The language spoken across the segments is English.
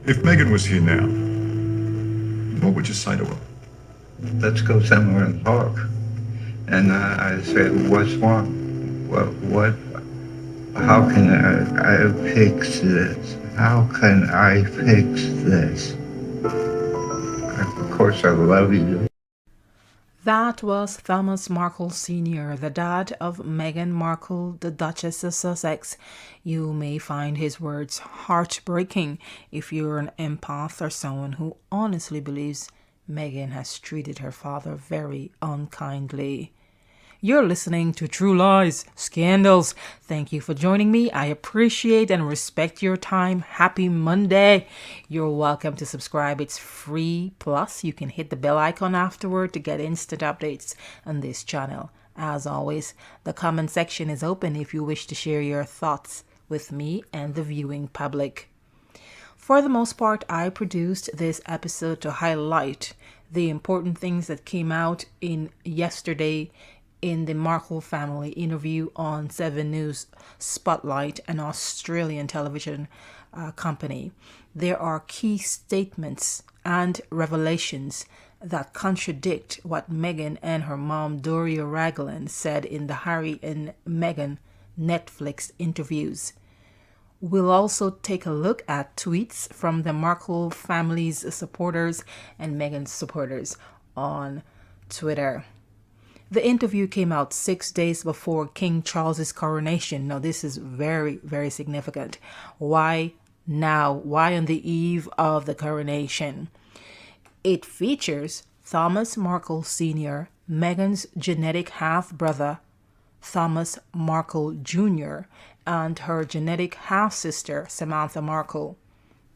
If Meghan was here now, what would you say to her? Let's go somewhere and talk. And I said, what's wrong? What, how can I fix this? How can I fix this? Of course, I love you. That was Thomas Markle Sr., the dad of Meghan Markle, the Duchess of Sussex. You may find his words heartbreaking if you're an empath or someone who honestly believes Meghan has treated her father very unkindly. You're listening to True Lies, Scandals. Thank you for joining me. I appreciate and respect your time. Happy Monday. You're welcome to subscribe. It's free. Plus, you can hit the bell icon afterward to get instant updates on this channel. As always, the comment section is open if you wish to share your thoughts with me and the viewing public. For the most part, I produced this episode to highlight the important things that came out in yesterday in the Markle family interview on 7 News Spotlight, an Australian television company. There are key statements and revelations that contradict what Meghan and her mom Doria Ragland said in the Harry and Meghan Netflix interviews. We'll also take a look at tweets from the Markle family's supporters and Meghan's supporters on Twitter. The interview came out 6 days before King Charles's coronation. Now, this is very, very significant. Why now? Why on the eve of the coronation? It features Thomas Markle Sr., Meghan's genetic half-brother, Thomas Markle Jr., and her genetic half-sister, Samantha Markle.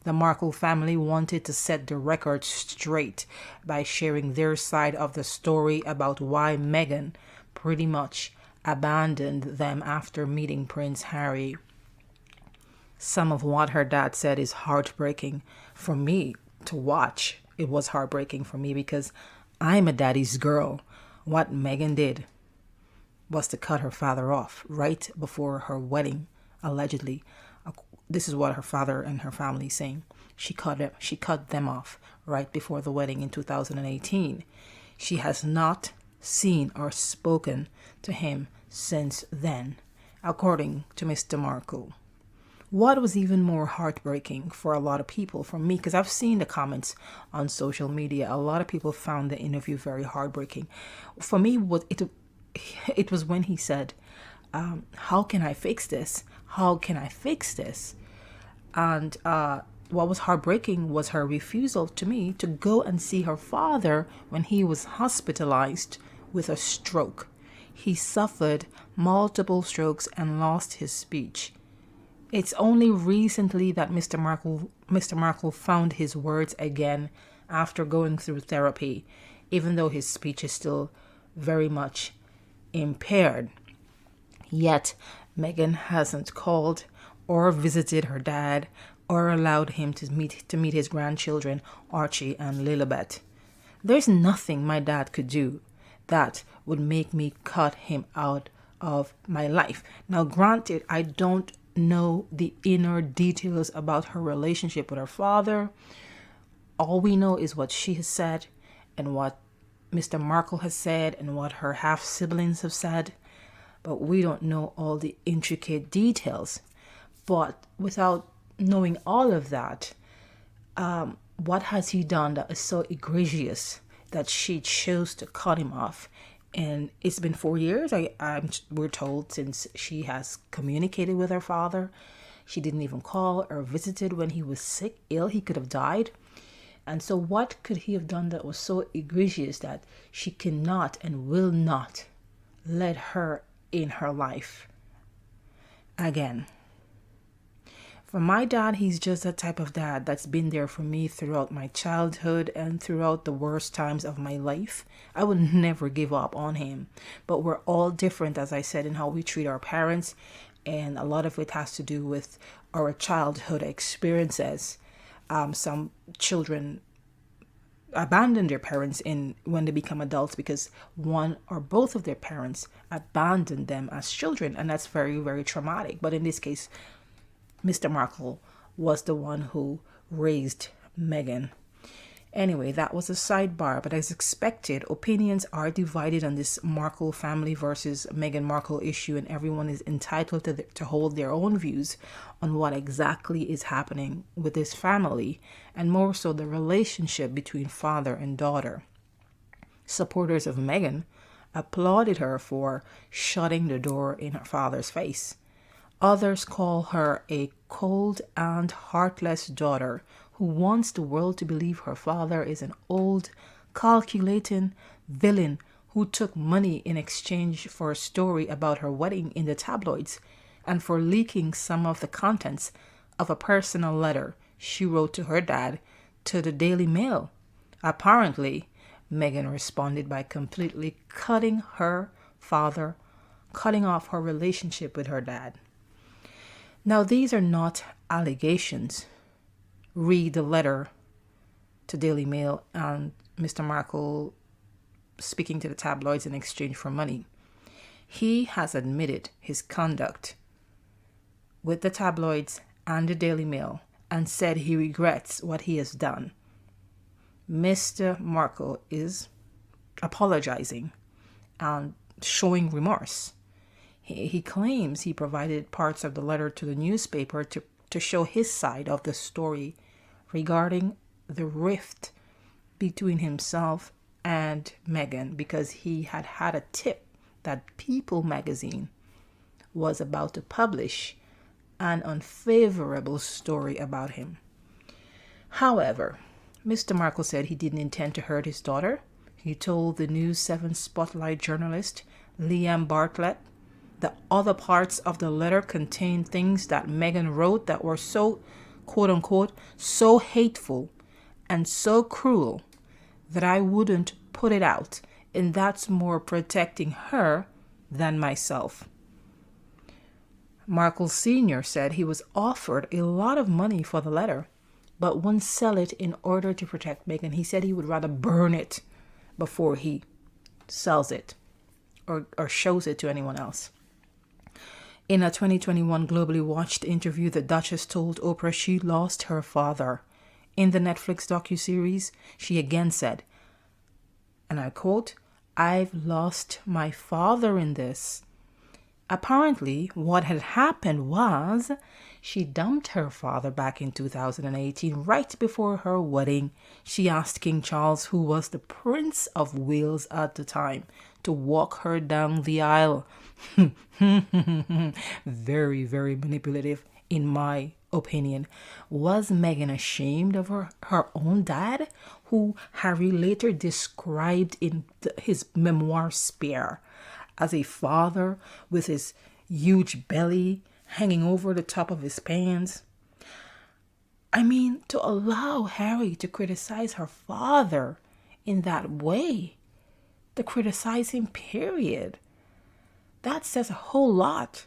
The Markle family wanted to set the record straight by sharing their side of the story about why Meghan pretty much abandoned them after meeting Prince Harry. Some of what her dad said is heartbreaking for me to watch. It was heartbreaking for me because I'm a daddy's girl. What Meghan did was to cut her father off right before her wedding, allegedly. This is what her father and her family saying. She cut them off right before the wedding in 2018. She has not seen or spoken to him since then, according to Mr. Markle. What was even more heartbreaking for a lot of people, for me, because I've seen the comments on social media, a lot of people found the interview very heartbreaking. For me, it was when he said, how can I fix this? How can I fix this? And what was heartbreaking was her refusal to me to go and see her father when he was hospitalized with a stroke. He suffered multiple strokes and lost his speech. It's only recently that Mr. Markle found his words again after going through therapy, even though his speech is still very much impaired. Yet, Meghan hasn't called or visited her dad or allowed him to meet his grandchildren, Archie and Lilibet. There's nothing my dad could do that would make me cut him out of my life. Now, granted, I don't know the inner details about her relationship with her father. All we know is what she has said and what Mr. Markle has said and what her half-siblings have said. But we don't know all the intricate details. But without knowing all of that, what has he done that is so egregious that she chose to cut him off? And it's been 4 years, we're told, since she has communicated with her father. She didn't even call or visited when he was sick, ill. He could have died. And so what could he have done that was so egregious that she cannot and will not let her in her life again? For my dad, he's just that type of dad that's been there for me throughout my childhood and throughout the worst times of my life. I would never give up on him. But we're all different, as I said, in how we treat our parents. And a lot of it has to do with our childhood experiences. Some children abandon their parents when they become adults because one or both of their parents abandoned them as children. And that's very, very traumatic. But in this case, Mr. Markle was the one who raised Meghan. Anyway, that was a sidebar, but as expected, opinions are divided on this Markle family versus Meghan Markle issue, and everyone is entitled to hold their own views on what exactly is happening with this family, and more so the relationship between father and daughter. Supporters of Meghan applauded her for shutting the door in her father's face. Others call her a cold and heartless daughter who wants the world to believe her father is an old, calculating villain who took money in exchange for a story about her wedding in the tabloids and for leaking some of the contents of a personal letter she wrote to her dad to the Daily Mail. Apparently, Meghan responded by completely cutting off her relationship with her dad. Now, these are not allegations. Read the letter to Daily Mail and Mr. Markle speaking to the tabloids in exchange for money. He has admitted his conduct with the tabloids and the Daily Mail and said he regrets what he has done. Mr. Markle is apologizing and showing remorse. He claims he provided parts of the letter to the newspaper to show his side of the story regarding the rift between himself and Meghan, because he had had a tip that People magazine was about to publish an unfavorable story about him. However, Mr. Markle said he didn't intend to hurt his daughter. He told the News 7 Spotlight journalist Liam Bartlett the other parts of the letter contained things that Meghan wrote that were so, quote unquote, so hateful and so cruel that I wouldn't put it out, and that's more protecting her than myself. Markle Sr. said he was offered a lot of money for the letter, but wouldn't sell it in order to protect Meghan. He said he would rather burn it before he sells it or shows it to anyone else. In a 2021 globally watched interview, the Duchess told Oprah she lost her father. In the Netflix docuseries, she again said, and I quote, "I've lost my father in this." Apparently, what had happened was she dumped her father back in 2018, right before her wedding. She asked King Charles, who was the Prince of Wales at the time, to walk her down the aisle. Very, very manipulative, in my opinion. Was Meghan ashamed of her own dad, who Harry later described in his memoir Spare as a father with his huge belly hanging over the top of his pants? I mean, to allow Harry to criticize her father in that way, to criticize him, period, that says a whole lot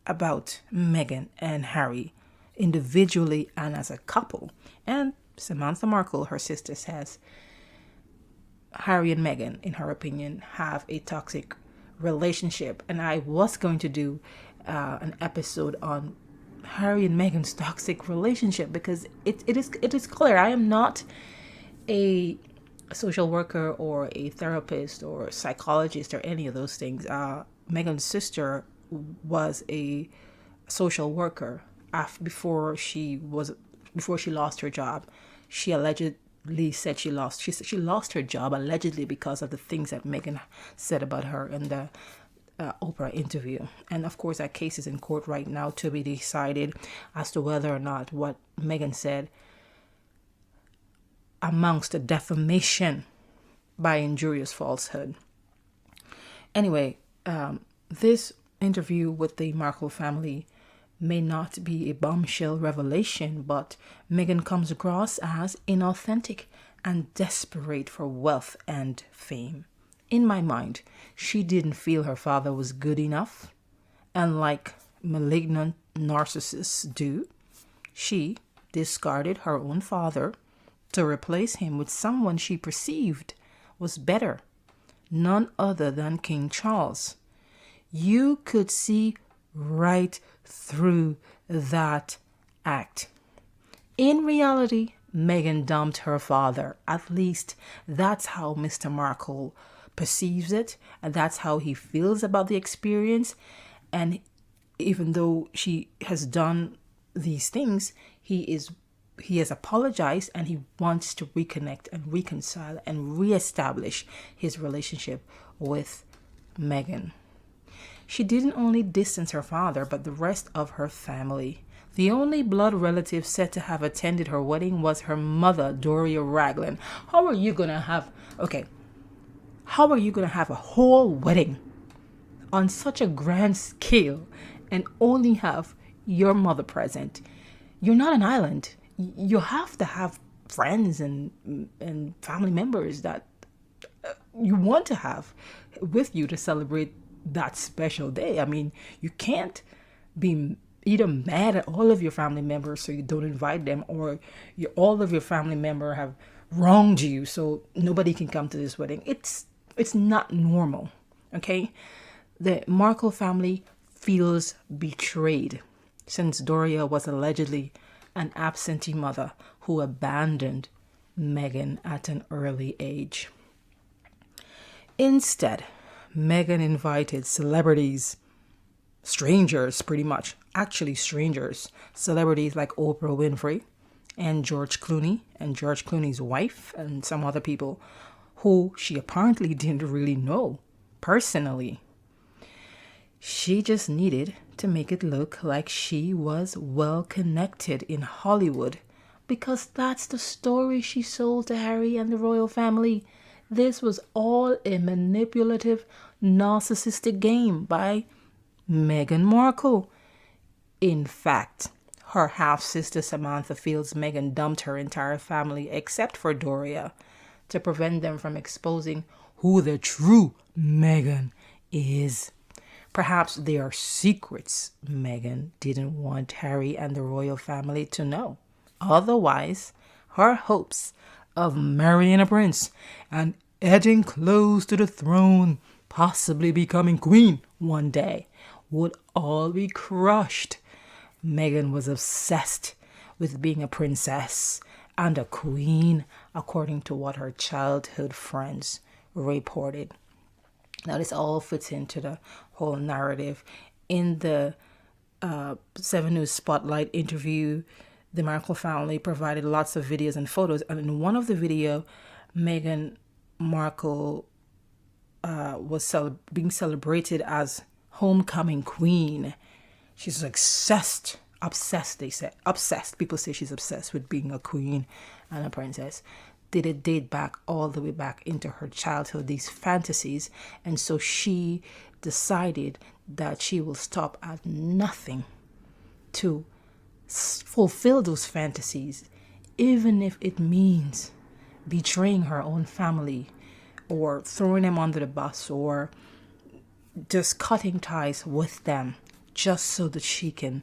about Meghan and Harry, individually and as a couple. And Samantha Markle, her sister, says Harry and Meghan, in her opinion, have a toxic relationship. And I was going to do an episode on Harry and Meghan's toxic relationship, because it is clear. I am not a social worker or a therapist or a psychologist or any of those things. Meghan's sister was a social worker before she lost her job. She allegedly said she lost her job allegedly because of the things that Meghan said about her in the Oprah interview. And of course, that case is in court right now to be decided as to whether or not what Meghan said amounts to defamation by injurious falsehood. Anyway, this interview with the Markle family may not be a bombshell revelation, but Meghan comes across as inauthentic and desperate for wealth and fame. In my mind, she didn't feel her father was good enough, and like malignant narcissists do, she discarded her own father to replace him with someone she perceived was better, none other than King Charles. You could see right through that act. In reality, Meghan dumped her father. At least that's how Mr. Markle perceives it, and that's how he feels about the experience. And even though she has done these things, he has apologized and he wants to reconnect and reconcile and reestablish his relationship with Meghan. She didn't only distance her father, but the rest of her family. The only blood relative said to have attended her wedding was her mother, Doria Ragland. How are you going to have a whole wedding on such a grand scale and only have your mother present? You're not an island. You have to have friends and family members that you want to have with you to celebrate that special day. I mean, you can't be either mad at all of your family members so you don't invite them, or all of your family member have wronged you so nobody can come to this wedding. It's not normal, okay? The Markle family feels betrayed since Doria was allegedly an absentee mother who abandoned Meghan at an early age. Instead, Meghan invited celebrities, strangers pretty much, actually strangers, celebrities like Oprah Winfrey and George Clooney's wife, and some other people who she apparently didn't really know personally. She just needed to make it look like she was well connected in Hollywood, because that's the story she sold to Harry and the royal family. This was all a manipulative, narcissistic game by Meghan Markle. In fact, her half-sister Samantha feels Meghan dumped her entire family except for Doria to prevent them from exposing who the true Meghan is. Perhaps they are secrets Meghan didn't want Harry and the royal family to know. Otherwise, her hopes of marrying a prince and edging close to the throne, possibly becoming queen one day, would all be crushed. Meghan was obsessed with being a princess and a queen, according to what her childhood friends reported. Now, this all fits into the whole narrative. In the 7 News Spotlight interview, the Markle family provided lots of videos and photos. And in one of the video, Meghan Markle was being celebrated as homecoming queen. She's obsessed, they said. Obsessed. People say she's obsessed with being a queen and a princess. Did it date back all the way back into her childhood, these fantasies. And so she decided that she will stop at nothing to fulfill those fantasies, even if it means betraying her own family or throwing them under the bus or just cutting ties with them, just so that she can,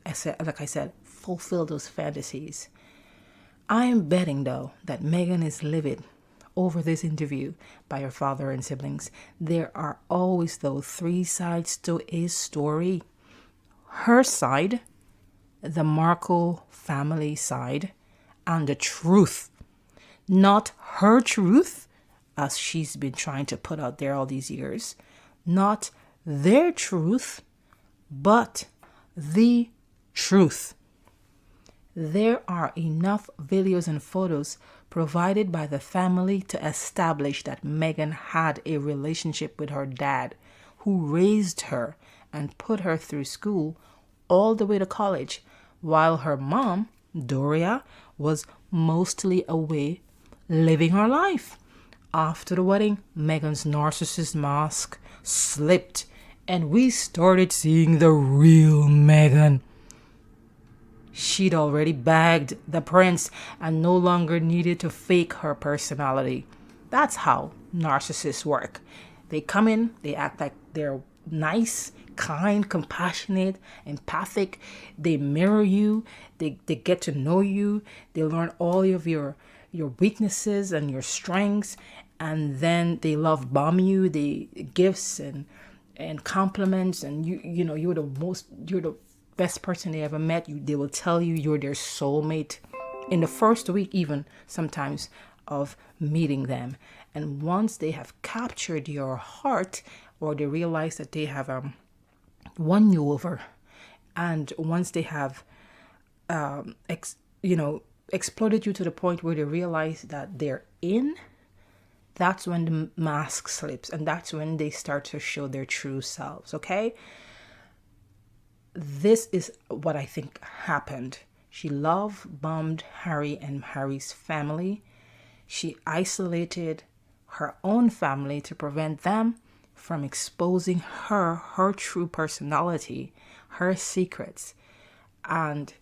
like I said, fulfill those fantasies. I am betting, though, that Meghan is livid over this interview by her father and siblings. There are always, though, 3 sides to a story. Her side, the Markle family side, and the truth. Not her truth, as she's been trying to put out there all these years. Not their truth, but the truth. There are enough videos and photos provided by the family to establish that Meghan had a relationship with her dad, who raised her and put her through school all the way to college, while her mom, Doria, was mostly away living her life. After the wedding, Meghan's narcissist mask slipped, and we started seeing the real Meghan. She'd already bagged the prince and no longer needed to fake her personality. That's how narcissists work. They come in, they act like they're nice, kind, compassionate, empathic. They mirror you, they get to know you, they learn all of your weaknesses and your strengths, and then they love bomb you, the gifts and compliments, and you're the best person they ever met. They will tell you you're their soulmate in the first week, even sometimes, of meeting them. And once they have captured your heart, or they realize that they have won you over, and once they have exploited you to the point where they realize that they're in, that's when the mask slips, and that's when they start to show their true selves. Okay, this is what I think happened. She love bombed Harry and Harry's family. She isolated her own family to prevent them from exposing her true personality, her secrets. And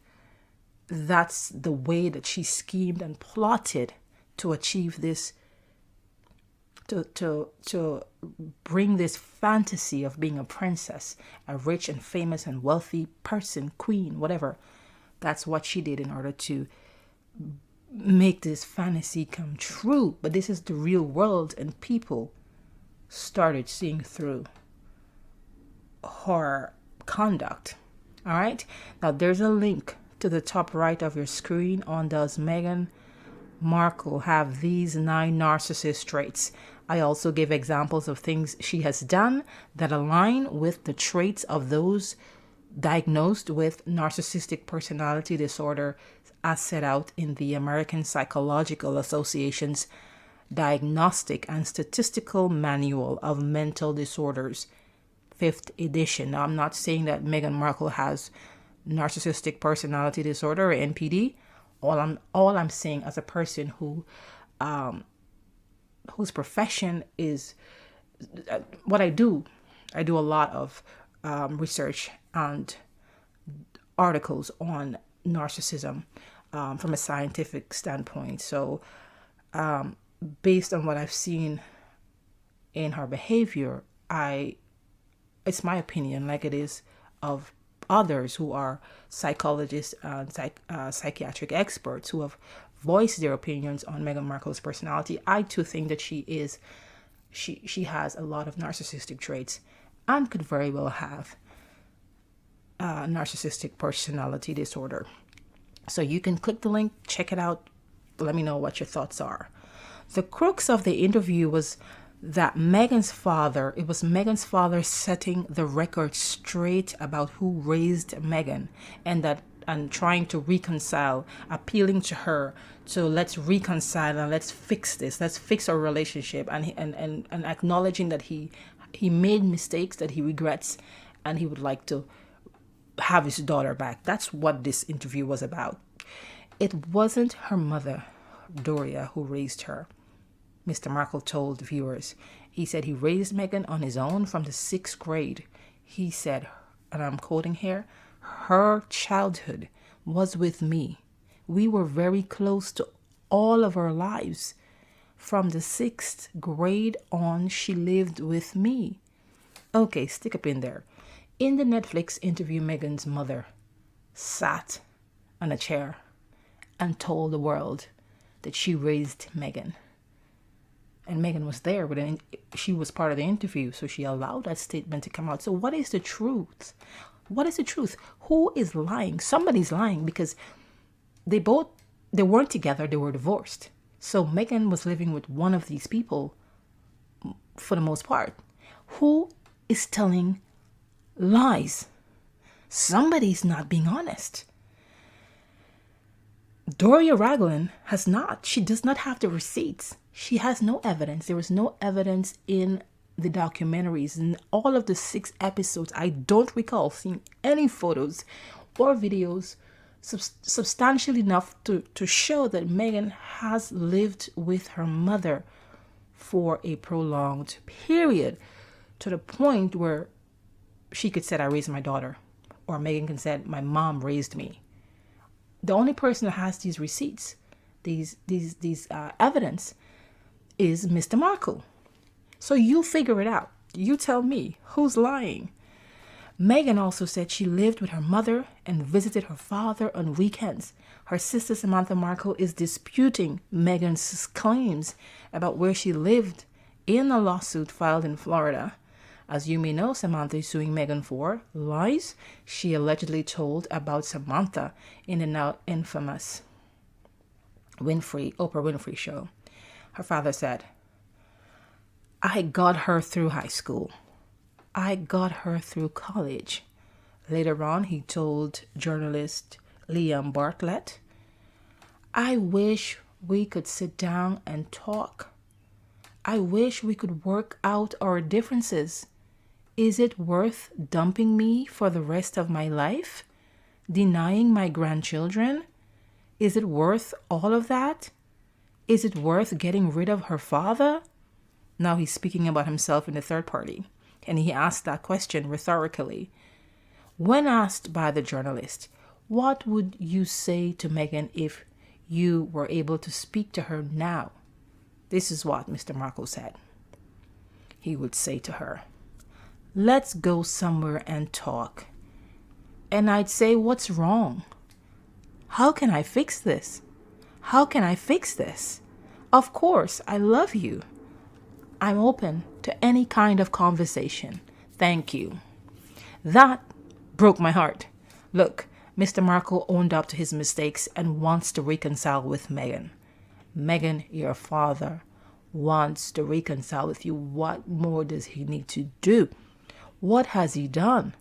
that's the way that she schemed and plotted to achieve this, to bring this fantasy of being a princess, a rich and famous and wealthy person, queen, whatever. That's what she did in order to make this fantasy come true. But this is the real world, and people started seeing through her conduct. All right, now there's a link to the top right of your screen on Does Meghan Markle Have These 9 Narcissist Traits? I also give examples of things she has done that align with the traits of those diagnosed with narcissistic personality disorder, as set out in the American Psychological Association's Diagnostic and Statistical Manual of Mental Disorders, 5th edition. Now, I'm not saying that Meghan Markle has narcissistic personality disorder, or NPD. All I'm saying, as a person who whose profession is what I do a lot of research and articles on narcissism from a scientific standpoint. So based on what I've seen in her behavior, it's my opinion, like it is of others who are psychologists and psychiatric experts who have voiced their opinions on Meghan Markle's personality. I too think that she has a lot of narcissistic traits and could very well have narcissistic personality disorder. So you can click the link, check it out, let me know what your thoughts are. The crux of the interview was that Meghan's father setting the record straight about who raised Meghan, and trying to reconcile, appealing to her to let's reconcile and let's fix this, let's fix our relationship, and acknowledging that he made mistakes that he regrets, and he would like to have his daughter back. That's what this interview was about. It wasn't her mother, Doria, who raised her. Mr. Markle told viewers. He said he raised Meghan on his own from the 6th grade. He said, and I'm quoting here, "Her childhood was with me. We were very close to all of our lives. From the 6th grade on, she lived with me." Okay, stick a pin there. In the Netflix interview, Meghan's mother sat on a chair and told the world that she raised Meghan. And Meghan was there, but she was part of the interview, so she allowed that statement to come out. So what is the truth? What is the truth? Who is lying? Somebody's lying, because they weren't together, they were divorced. So Meghan was living with one of these people for the most part. Who is telling lies? Somebody's not being honest. Doria Ragland has not. She does not have the receipts. She has no evidence. There was no evidence in the documentaries. In all of the 6 episodes, I don't recall seeing any photos or videos substantial enough to show that Meghan has lived with her mother for a prolonged period, to the point where she could say, "I raised my daughter," or Meghan can say, "My mom raised me." The only person that has these receipts, these evidence, is Mr. Markle. So you figure it out. You tell me who's lying. Meghan also said she lived with her mother and visited her father on weekends. Her sister Samantha Markle is disputing Meghan's claims about where she lived in a lawsuit filed in Florida. As you may know, Samantha is suing Meghan for lies she allegedly told about Samantha in the now infamous Oprah Winfrey show. Her father said, "I got her through high school. I got her through college." Later on, he told journalist Liam Bartlett, "I wish we could sit down and talk. I wish we could work out our differences. Is it worth dumping me for the rest of my life? Denying my grandchildren? Is it worth all of that? Is it worth getting rid of her father?" Now he's speaking about himself in the third party, and he asked that question rhetorically. When asked by the journalist, "What would you say to Meghan if you were able to speak to her now?" This is what Mr. Markle said. He would say to her, "Let's go somewhere and talk." And I'd say, "What's wrong? How can I fix this? How can I fix this? Of course, I love you. I'm open to any kind of conversation. Thank you." That broke my heart. Look, Mr. Markle owned up to his mistakes and wants to reconcile with Meghan. Meghan, your father, wants to reconcile with you. What more does he need to do? What has he done?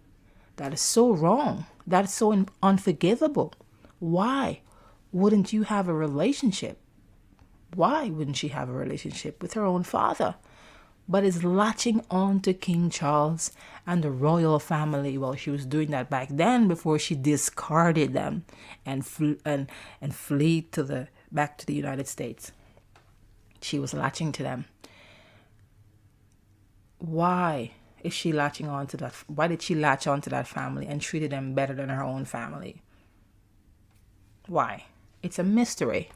That is so wrong. That is so unforgivable. Why wouldn't you have a relationship? Why wouldn't she have a relationship with her own father? But is latching on to King Charles and the royal family. Well, she was doing that back then before she discarded them and flee back to the United States. She was latching to them. Why is she latching on to that? Why did she latch on to that family and treated them better than her own family? Why? It's a mystery.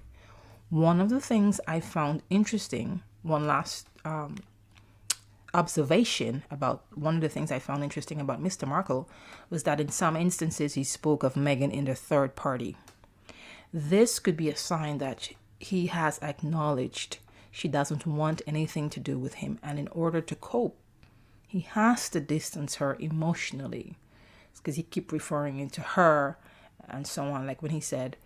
One of the things I found interesting, one last observation about one of the things I found interesting about Mr. Markle was that in some instances he spoke of Meghan in the third party. This could be a sign that he has acknowledged she doesn't want anything to do with him, and in order to cope, he has to distance her emotionally. It's because he keep referring to her and so on, like when he said,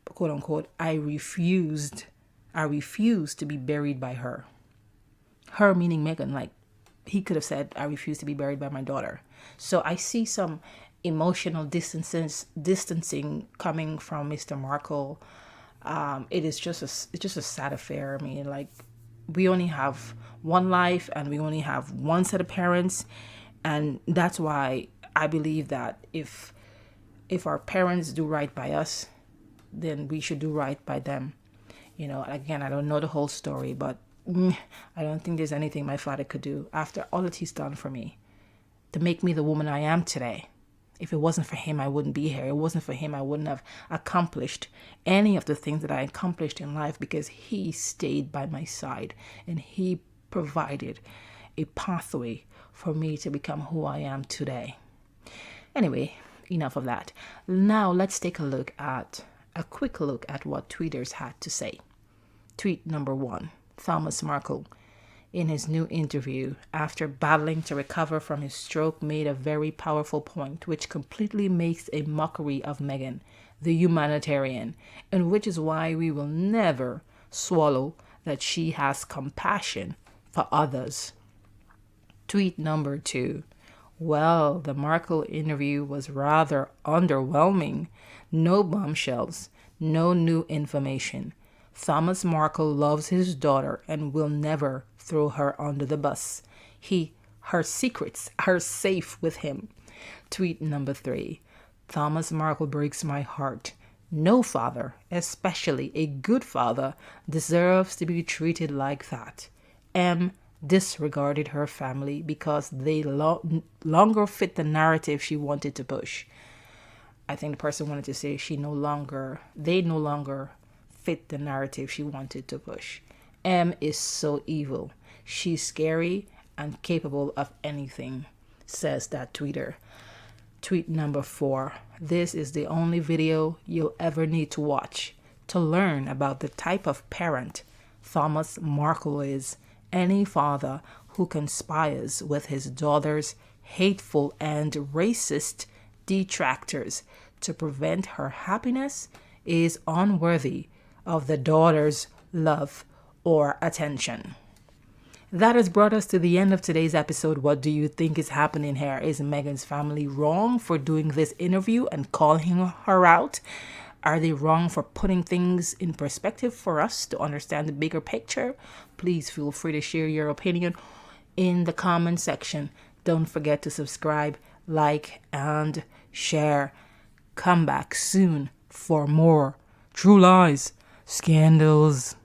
quote unquote, I refused to be buried by her. Her meaning Meghan, like he could have said, I refuse to be buried by my daughter. So I see some emotional distancing coming from Mr. Markle. It's just a sad affair. I mean, like, we only have one life and we only have one set of parents, and that's why I believe that if our parents do right by us, then we should do right by them. You know, again, I don't know the whole story, but I don't think there's anything my father could do after all that he's done for me to make me the woman I am today. If it wasn't for him, I wouldn't be here. It wasn't for him, I wouldn't have accomplished any of the things that I accomplished in life, because he stayed by my side and he provided a pathway for me to become who I am today. Anyway, enough of that. Now let's take a quick look at what tweeters had to say. Tweet number 1. Thomas Markle, in his new interview, after battling to recover from his stroke, made a very powerful point which completely makes a mockery of Meghan, the humanitarian, and which is why we will never swallow that she has compassion for others. Tweet number 2. Well, the Markle interview was rather underwhelming. No bombshells, no new information. Thomas Markle loves his daughter and will never throw her under the bus. Her secrets are safe with him. Tweet number 3. Thomas Markle breaks my heart. No father, especially a good father, deserves to be treated like that. M disregarded her family because they longer fit the narrative she wanted to push. I think the person wanted to say they no longer fit the narrative she wanted to push. M is so evil. She's scary and capable of anything, says that tweeter. Tweet number 4. This is the only video you'll ever need to watch to learn about the type of parent Thomas Markle is. Any father who conspires with his daughter's hateful and racist detractors to prevent her happiness is unworthy of the daughter's love or attention. That has brought us to the end of today's episode. What do you think is happening here? Is Meghan's family wrong for doing this interview and calling her out? Are they wrong for putting things in perspective for us to understand the bigger picture? Please feel free to share your opinion in the comment section. Don't forget to subscribe, like, and share. Come back soon for more True Lies Scandals.